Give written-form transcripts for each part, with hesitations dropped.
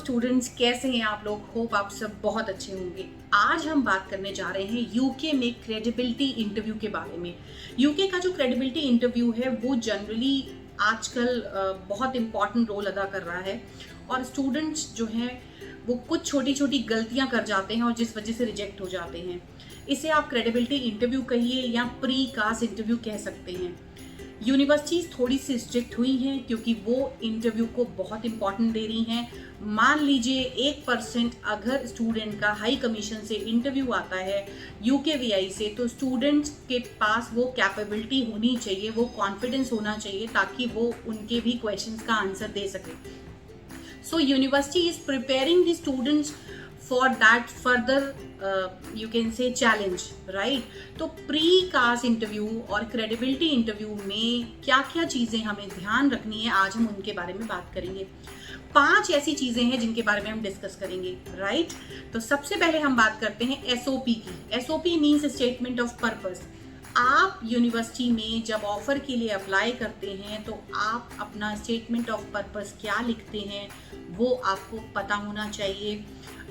Students, कैसे हैं आप लोग? होप आप सब बहुत अच्छे होंगे। आज हम बात करने जा रहे हैं यूके में क्रेडिबिलिटी इंटरव्यू के बारे में। यूके का जो क्रेडिबिलिटी इंटरव्यू है वो जनरली आजकल बहुत इम्पॉर्टेंट रोल अदा कर रहा है और स्टूडेंट्स जो हैं वो कुछ छोटी छोटी गलतियां कर जाते हैं और जिस वजह से रिजेक्ट हो जाते हैं। इसे आप क्रेडिबिलिटी इंटरव्यू कहिए या प्री कास्ट इंटरव्यू कह सकते हैं। यूनिवर्सिटीज़ थोड़ी सी स्ट्रिक्ट हुई हैं क्योंकि वो इंटरव्यू को बहुत इंपॉर्टेंट दे रही हैं। मान लीजिए 1% अगर स्टूडेंट का हाई कमीशन से इंटरव्यू आता है यूकेवीआई से, तो स्टूडेंट्स के पास वो कैपेबिलिटी होनी चाहिए, वो कॉन्फिडेंस होना चाहिए ताकि वो उनके भी क्वेश्चंस का आंसर दे सके। So university is preparing the students for that further you can say challenge, right. तो प्री कास्ट इंटरव्यू और क्रेडिबिलिटी इंटरव्यू में क्या क्या चीज़ें हमें ध्यान रखनी है, आज हम उनके बारे में बात करेंगे। 5 ऐसी चीज़ें हैं जिनके बारे में हम डिस्कस करेंगे, राइट। तो सबसे पहले हम बात करते हैं एसओपी की। SOP means statement of purpose. आप यूनिवर्सिटी में जब ऑफर के लिए अप्लाई करते हैं तो आप अपना स्टेटमेंट ऑफ पर्पस क्या लिखते हैं वो आपको पता होना चाहिए।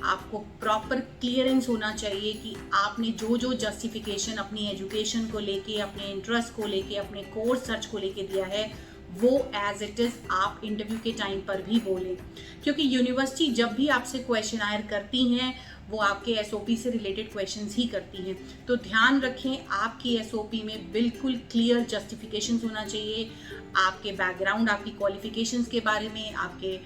आपको प्रॉपर क्लियरेंस होना चाहिए कि आपने जो जो जस्टिफिकेशन अपनी एजुकेशन को लेके, अपने इंटरेस्ट को लेके, अपने कोर्स सर्च को लेके दिया है वो एज इट इज़ आप इंटरव्यू के टाइम पर भी बोलें, क्योंकि यूनिवर्सिटी जब भी आपसे क्वेश्चन आयर करती हैं वो आपके एसओपी से रिलेटेड क्वेश्चंस ही करती हैं। तो ध्यान रखें आपकी एसओपी में बिल्कुल क्लियर जस्टिफिकेशंस होना चाहिए, आपके बैकग्राउंड, आपकी क्वालिफिकेशंस के बारे में, आपके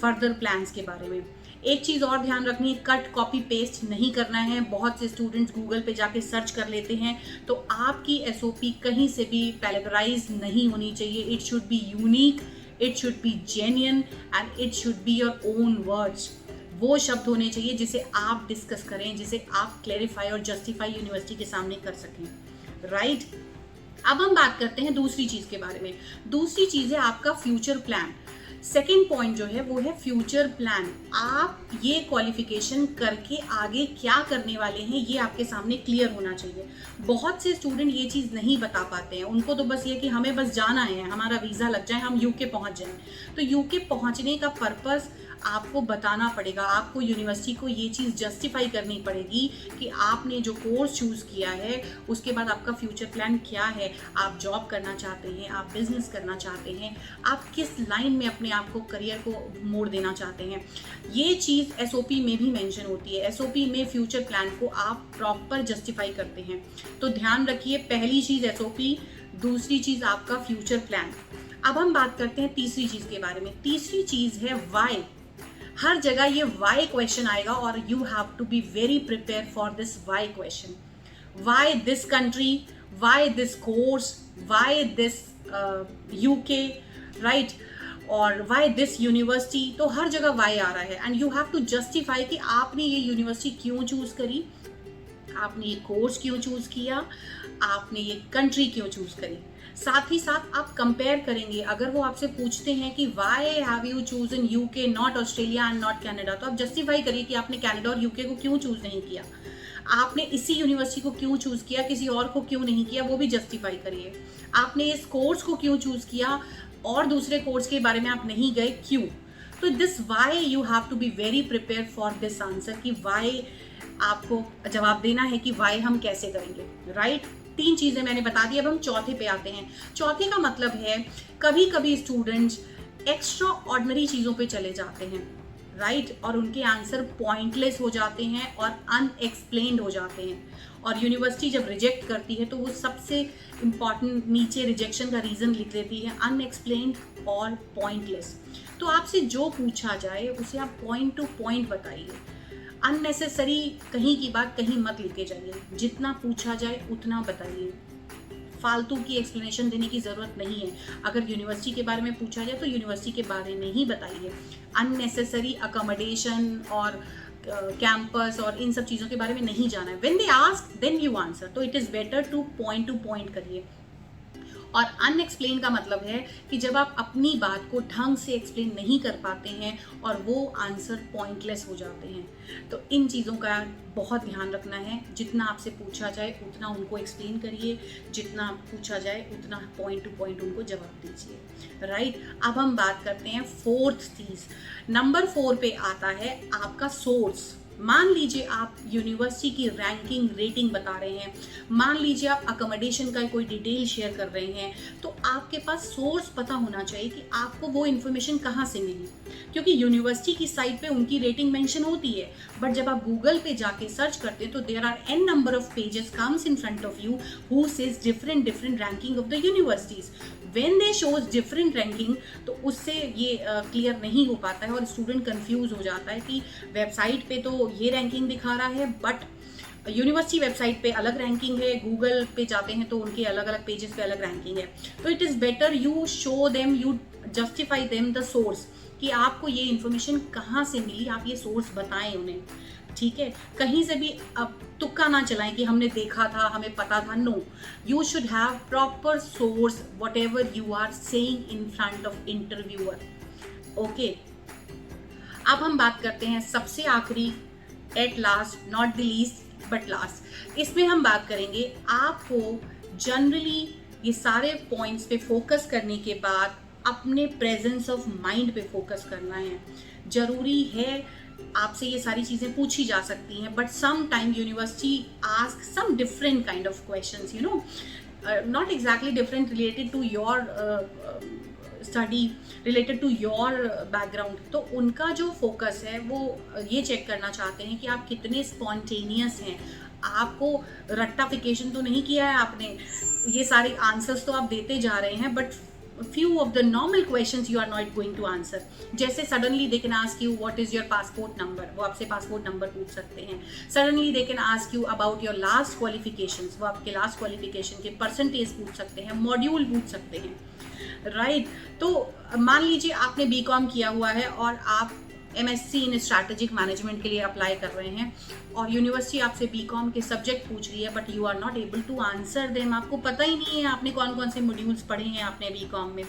फर्दर प्लान्स के बारे में। एक चीज़ और ध्यान रखनी है, कट कॉपी पेस्ट नहीं करना है। बहुत से स्टूडेंट्स गूगल पे जाके सर्च कर लेते हैं, तो आपकी एसओपी कहीं से भी पैलेगराइज नहीं होनी चाहिए। It should be unique, it should be genuine and it should be your own words. वो शब्द होने चाहिए जिसे आप डिस्कस करें, जिसे आप क्लैरिफाई और जस्टिफाई यूनिवर्सिटी के सामने कर सकें, राइट। अब हम बात करते हैं दूसरी चीज़ के बारे में। दूसरी चीज़ है आपका फ्यूचर प्लान। सेकेंड पॉइंट जो है वो है फ्यूचर प्लान। आप ये क्वालिफिकेशन करके आगे क्या करने वाले हैं ये आपके सामने क्लियर होना चाहिए। बहुत से स्टूडेंट ये चीज़ नहीं बता पाते हैं, उनको तो बस ये कि हमें बस जाना है, हमारा वीज़ा लग जाए, हम यूके पहुंच जाएं। तो यूके पहुंचने का पर्पस आपको बताना पड़ेगा, आपको यूनिवर्सिटी को ये चीज़ जस्टिफाई करनी पड़ेगी कि आपने जो कोर्स चूज़ किया है उसके बाद आपका फ्यूचर प्लान क्या है। आप जॉब करना चाहते हैं, आप बिजनेस करना चाहते हैं, आप किस लाइन में अपने आप को, करियर को मोड़ देना चाहते हैं। ये चीज़ एसओपी में भी मेंशन होती है। एसओपी में फ्यूचर प्लान को आप प्रॉपर जस्टिफाई करते हैं। तो ध्यान रखिए, पहली चीज़ एसओपी, दूसरी चीज़ आपका फ्यूचर प्लान। अब हम बात करते हैं तीसरी चीज़ के बारे में। तीसरी चीज़ है वाई। हर जगह ये वाई क्वेश्चन आएगा और you have to be very prepare for this why question. Why this country, why this course, why this UK, right, और वाई दिस यूनिवर्सिटी। तो हर जगह वाई आ रहा है and you have to justify कि आपने ये यूनिवर्सिटी क्यों चूज करी, आपने ये कोर्स क्यों चूज किया, आपने ये कंट्री क्यों चूज करी। साथ ही साथ आप कंपेयर करेंगे। अगर वो आपसे पूछते हैं कि why have you chosen UK not Australia and not Canada, तो आप जस्टिफाई करिए कि आपने कनाडा और यूके को क्यों चूज नहीं किया, आपने इसी यूनिवर्सिटी को क्यों चूज किया, किसी और को क्यों नहीं किया, वो भी जस्टिफाई करिए। आपने इस कोर्स को क्यों चूज किया और दूसरे कोर्स के बारे में आप नहीं गए, क्यों। तो this why you have to be very prepare for this answer कि वाई आपको जवाब देना है कि वाई हम कैसे करेंगे, राइट। 3 चीज़ें मैंने बता दी। अब हम चौथे पे आते हैं। चौथे का मतलब है कभी कभी स्टूडेंट्स एक्स्ट्रा ऑर्डिनरी चीज़ों पे चले जाते हैं, राइट, और उनके आंसर पॉइंटलेस हो जाते हैं और अनएक्सप्लेन्ड हो जाते हैं। और यूनिवर्सिटी जब रिजेक्ट करती है तो वो सबसे इम्पॉर्टेंट नीचे रिजेक्शन का रीज़न लिख देती है, अनएक्सप्लेन्ड और पॉइंटलेस। तो आपसे जो पूछा जाए उसे आप पॉइंट टू पॉइंट बताइए। अननेसेसरी कहीं की बात कहीं मत लेके जाइए, जितना पूछा जाए उतना बताइए। फालतू की एक्सप्लेनेशन देने की ज़रूरत नहीं है। अगर यूनिवर्सिटी के बारे में पूछा जाए तो यूनिवर्सिटी के बारे में ही बताइए। अननेसेसरी अकोमोडेशन और कैंपस और इन सब चीज़ों के बारे में नहीं जाना है। When they ask then you answer. तो it is better to point करिए। और अनएक्सप्लेन का मतलब है कि जब आप अपनी बात को ढंग से एक्सप्लेन नहीं कर पाते हैं और वो आंसर पॉइंटलेस हो जाते हैं। तो इन चीज़ों का बहुत ध्यान रखना है। जितना आपसे पूछा जाए उतना उनको एक्सप्लेन करिए, जितना पूछा जाए उतना पॉइंट टू पॉइंट उनको जवाब दीजिए। राइट, अब हम बात करते हैं फोर्थ चीज़। नंबर 4 पे आता है आपका सोर्स। मान लीजिए आप यूनिवर्सिटी की रैंकिंग रेटिंग बता रहे हैं, मान लीजिए आप अकोमोडेशन का कोई डिटेल शेयर कर रहे हैं, तो आपके पास सोर्स पता होना चाहिए कि आपको वो इन्फॉर्मेशन कहाँ से मिली। क्योंकि यूनिवर्सिटी की साइट पे उनकी रेटिंग मेंशन होती है, बट जब आप गूगल पे जाके सर्च करते हैं तो there are an number of pages comes in front of you who says different ranking of the universities. When they shows different ranking, तो उससे ये क्लियर नहीं हो पाता है और स्टूडेंट कंफ्यूज हो जाता है कि वेबसाइट पे तो ये रैंकिंग दिखा रहा है बट यूनिवर्सिटी वेबसाइट पे अलग रैंकिंग है, गूगल पे जाते हैं तो उनके अलग अलग पेजेस पे अलग रैंकिंग है। तो it is better you show them, you justify them the source कि आपको ये इन्फॉर्मेशन कहाँ से मिली, आप ये सोर्स बताएं उन्हें। ठीक है, कहीं से भी अब तुक्का ना चलाएं कि हमने देखा था, हमें पता था। No, you should have proper source whatever you are saying in front of interviewer. Okay, अब हम बात करते हैं सबसे आखिरी, at last not the least but last. इसमें हम बात करेंगे आपको जनरली ये सारे पॉइंट्स पे फोकस करने के बाद अपने प्रेजेंस ऑफ माइंड पे फोकस करना है। जरूरी है, आपसे ये सारी चीज़ें पूछी जा सकती हैं, but some time university ask some different kind of questions, you know, not exactly different, related to your study, related to your background. तो उनका जो फोकस है वो ये चेक करना चाहते हैं कि आप कितने स्पॉन्टेनियस हैं, आपको रट्टाफिकेशन तो नहीं किया है आपने, ये सारे आंसर्स तो आप देते जा रहे हैं but few of the normal questions you are not going to answer। जैसे suddenly they can ask you what is your passport number, वो आपसे पासपोर्ट नंबर पूछ सकते हैं। suddenly they can ask you about your last qualifications, वो आपके last qualification के percentage पूछ सकते हैं, मॉड्यूल पूछ सकते हैं। राइट, तो मान लीजिए आपने बीकॉम किया हुआ है और आप MSc इन स्ट्रैटेजिक मैनेजमेंट के लिए अप्लाई कर रहे हैं और यूनिवर्सिटी आपसे बीकॉम के सब्जेक्ट पूछ रही है but you are not able to answer them. आपको पता ही नहीं है आपने कौन कौन से मॉड्यूल्स पढ़े हैं आपने बीकॉम में,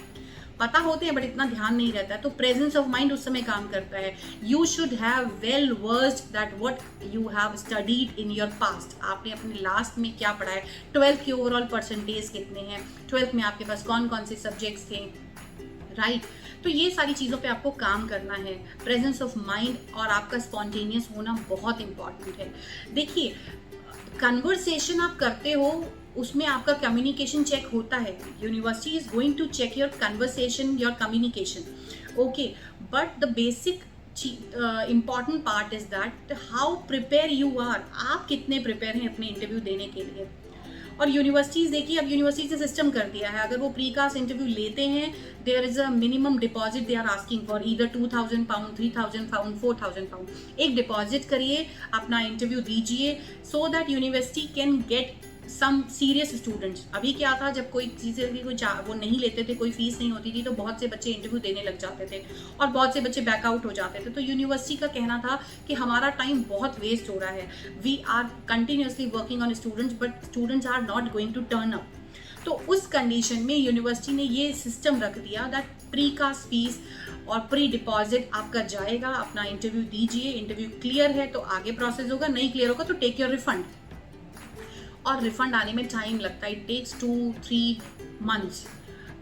पता होते हैं बट इतना ध्यान नहीं रहता है। तो प्रेजेंस ऑफ माइंड उस समय काम करता है। You should have well versed that what you have studied in your past. आपने अपने लास्ट में क्या पढ़ा है, 12th के ओवरऑल परसेंटेज कितने हैं, 12th में आपके पास कौन कौन से सब्जेक्ट्स थे। राइट, तो ये सारी चीज़ों पे आपको काम करना है। प्रेजेंस ऑफ माइंड और आपका स्पॉन्टेनियस होना बहुत इंपॉर्टेंट है। देखिए, कन्वर्सेशन आप करते हो उसमें आपका कम्युनिकेशन चेक होता है। University is going to check your conversation, your communication. Okay, but the basic important part is that how prepare you are, आप कितने प्रिपेयर हैं अपने इंटरव्यू देने के लिए। और यूनिवर्सिटीज़ देखिए, अब यूनिवर्सिटी से सिस्टम कर दिया है, अगर वो प्रीकास्ट इंटरव्यू लेते हैं there is a minimum deposit they are asking for, either 2000 pound, 3000 pound, 4000 pound. एक डिपॉजिट करिए, अपना इंटरव्यू दीजिए so that university can get some serious students. अभी क्या था, जब कोई चीज़ वो नहीं लेते थे, कोई फीस नहीं होती थी, तो बहुत से बच्चे इंटरव्यू देने लग जाते थे और बहुत से बच्चे बैकआउट हो जाते थे। तो यूनिवर्सिटी का कहना था कि हमारा टाइम बहुत वेस्ट हो रहा है, we are continuously working on students but students are not going to turn up. तो उस कंडीशन में यूनिवर्सिटी ने ये सिस्टम रख दिया दैट प्री कास्ट फीस और प्री डिपॉजिट आपका जाएगा, अपना इंटरव्यू दीजिए, इंटरव्यू क्लियर है तो आगे प्रोसेस होगा, नहीं क्लियर होगा तो टेक योर रिफंड। और रिफंड आने में टाइम लगता है, इट टेक्स 2-3 मंथ्स।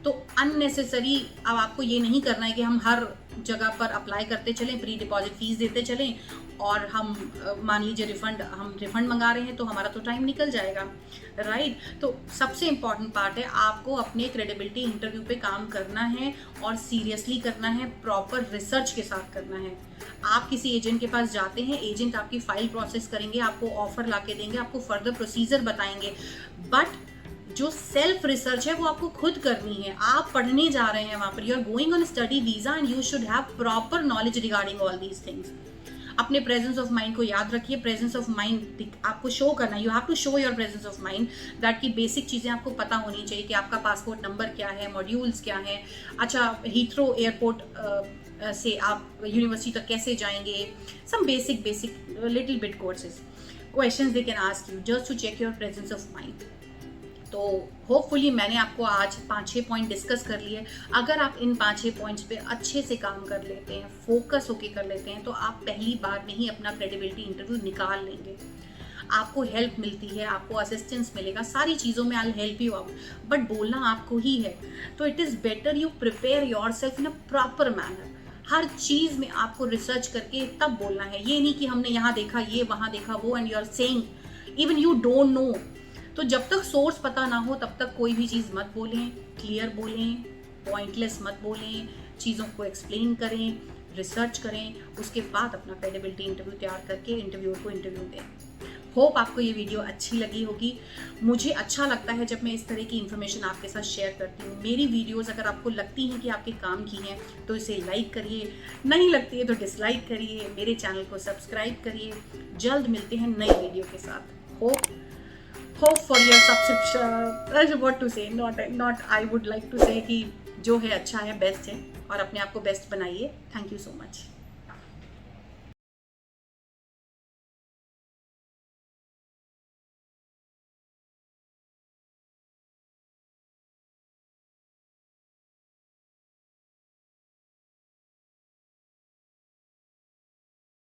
तो अननेसेसरी अब आपको ये नहीं करना है कि हम हर जगह पर अप्लाई करते चलें, प्री डिपॉजिट फीस देते चलें और हम मान लीजिए हम रिफंड मंगा रहे हैं तो हमारा तो टाइम निकल जाएगा। राइट, तो सबसे इम्पॉर्टेंट पार्ट है आपको अपने क्रेडिबिलिटी इंटरव्यू पे काम करना है और सीरियसली करना है, प्रॉपर रिसर्च के साथ करना है। आप किसी एजेंट के पास जाते हैं, एजेंट आपकी फाइल प्रोसेस करेंगे, आपको ऑफर ला के देंगे, आपको फर्दर प्रोसीजर बताएंगे, बट जो सेल्फ रिसर्च है वो आपको खुद करनी है। आप पढ़ने जा रहे हैं वहाँ पर, you are going on study visa and you should have proper knowledge regarding all these things. अपने प्रेजेंस ऑफ माइंड को याद रखिए। प्रेजेंस ऑफ माइंड आपको शो करना है, you have to show your presence of mind that की बेसिक चीज़ें आपको पता होनी चाहिए कि आपका पासपोर्ट नंबर क्या है, मॉड्यूल्स क्या है। अच्छा, हीथ्रो एयरपोर्ट से आप यूनिवर्सिटी तक कैसे जाएंगे, some basic little bit courses, questions they can ask you just to check your presence of mind. तो होपफुली मैंने आपको आज 5-6 पॉइंट डिस्कस कर लिए। अगर आप इन 5-6 पॉइंट्स पे अच्छे से काम कर लेते हैं, फोकस होके कर लेते हैं, तो आप पहली बार में ही अपना क्रेडिबिलिटी इंटरव्यू निकाल लेंगे। आपको हेल्प मिलती है, आपको असिस्टेंस मिलेगा, सारी चीज़ों में I help you out, but बोलना आपको ही है। तो it is better you prepare yourself in a proper manner. हर चीज़ में आपको रिसर्च करके तब बोलना है। ये नहीं कि हमने यहाँ देखा ये, वहाँ देखा वो, and you are saying even you don't know. तो जब तक सोर्स पता ना हो तब तक कोई भी चीज़ मत बोलें, क्लियर बोलें, पॉइंटलेस मत बोलें, चीज़ों को एक्सप्लेन करें, रिसर्च करें, उसके बाद अपना क्रेडिबिलिटी इंटरव्यू तैयार करके इंटरव्यूअर को इंटरव्यू दें। होप आपको ये वीडियो अच्छी लगी होगी। मुझे अच्छा लगता है जब मैं इस तरह की इन्फॉर्मेशन आपके साथ शेयर करती हूँ। मेरी वीडियोस अगर आपको लगती हैं कि आपके काम की हैं तो इसे लाइक करिए, नहीं लगती है तो डिसलाइक करिए, मेरे चैनल को सब्सक्राइब करिए। जल्द मिलते हैं नई वीडियो के साथ। Hope for your subscription. What to say, not I would like to say कि जो है अच्छा है, बेस्ट है, और अपने आप को बेस्ट बनाइए। Thank you so much.